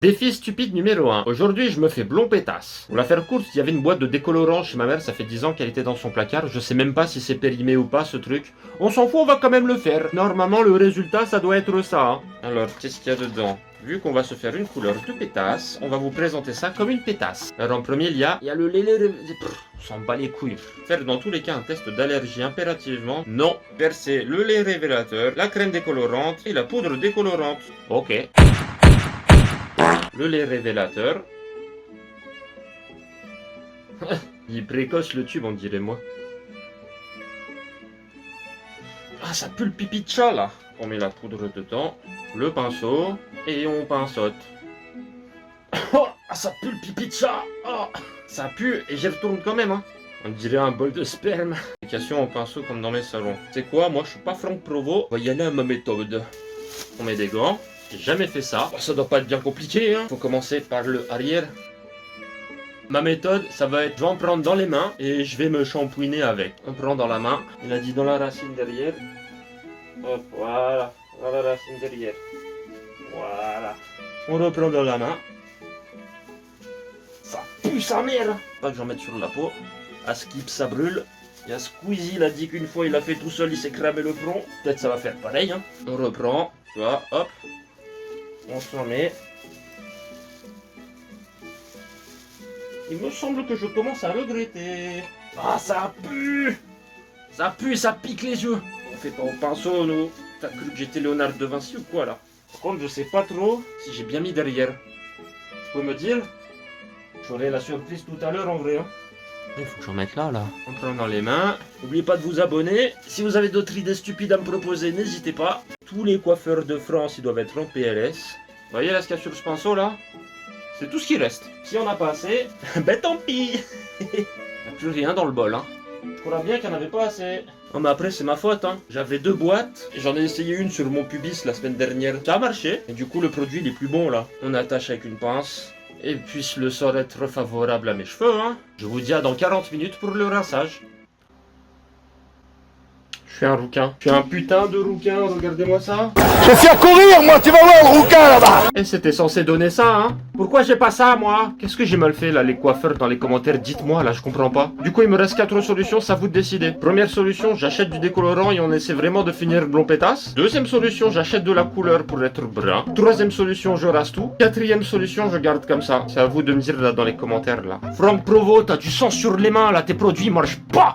Défi stupide numéro 1. Aujourd'hui, je me fais blond pétasse. Pour la faire courte, il y avait une boîte de décolorant chez ma mère, ça fait 10 ans qu'elle était dans son placard. Je sais même pas si c'est périmé ou pas ce truc. On s'en fout, on va quand même le faire. Normalement, le résultat, ça doit être ça. Hein. Alors, qu'est-ce qu'il y a dedans? Vu qu'on va se faire une couleur de pétasse, on va vous présenter ça comme une pétasse. Alors en premier, il y a le lait... On s'en bat les couilles. Faire dans tous les cas un test d'allergie impérativement. Non. Verser le lait révélateur, la crème décolorante et la poudre décolorante. Ok. Le lait révélateur. Il est précoce le tube, on dirait moi. Ah, ça pue le pipi de chat là. On met la poudre dedans, le pinceau, et on pinceote. Oh, ah, ça pue le pipi de chat. Oh, ça pue, et j'y retourne quand même. Hein. On dirait un bol de sperme. Application au pinceau comme dans mes salons. C'est quoi, moi je suis pas Franck Provo. On va y aller à ma méthode. On met des gants. J'ai jamais fait ça. Ça doit pas être bien compliqué, hein. Faut commencer par le arrière. Ma méthode, ça va être, je vais en prendre dans les mains et je vais me shampouiner avec. On prend dans la main. Il a dit dans la racine derrière. Hop, voilà. Dans la racine derrière. Voilà. On reprend dans la main. Ça pue sa mère. Pas que j'en mette sur la peau. À skip, ça brûle. Il y a Squeezie, il a dit qu'une fois il a fait tout seul, il s'est cramé le front. Peut-être ça va faire pareil, hein. On reprend. Tu vois, hop. On s'en met. Il me semble que je commence à regretter. Ah, ça pue! Ça pue, ça pique les yeux. On fait pas au pinceau, nous. T'as cru que j'étais Léonard de Vinci ou quoi, là? Par contre, je sais pas trop si j'ai bien mis derrière. Tu peux me dire? J'aurai la surprise tout à l'heure, en vrai, hein. Il faut que j'en mette là. On prend dans les mains. N'oubliez pas de vous abonner. Si vous avez d'autres idées stupides à me proposer, n'hésitez pas. Tous les coiffeurs de France, ils doivent être en PLS. Vous voyez là ce qu'il y a sur ce pinceau là? C'est tout ce qui reste. Si on n'a pas assez, ben tant pis. Il n'y a plus rien dans le bol. Hein. Je crois bien qu'il n'y en avait pas assez. Non mais après c'est ma faute. Hein. J'avais 2 boîtes. Et j'en ai essayé une sur mon pubis la semaine dernière. Ça a marché. Et du coup le produit il est plus bon là. On attache avec une pince. Et puisse le sort être favorable à mes cheveux. Hein. Je vous dis à dans 40 minutes pour le rinçage. Je suis un rouquin. Je suis un putain de rouquin, regardez-moi ça. Je fais courir, moi, tu vas voir le rouquin là-bas. Et c'était censé donner ça, hein. Pourquoi j'ai pas ça, moi? Qu'est-ce que j'ai mal fait, là, les coiffeurs, dans les commentaires? Dites-moi, là, je comprends pas. Du coup, il me reste 4 solutions, c'est à vous de décider. Première solution, j'achète du décolorant et on essaie vraiment de finir blond pétasse. Deuxième solution, j'achète de la couleur pour être brun. Troisième solution, je rase tout. Quatrième solution, je garde comme ça. C'est à vous de me dire, là, dans les commentaires, là. Franck Provo, t'as du sang sur les mains, là, tes produits marchent pas.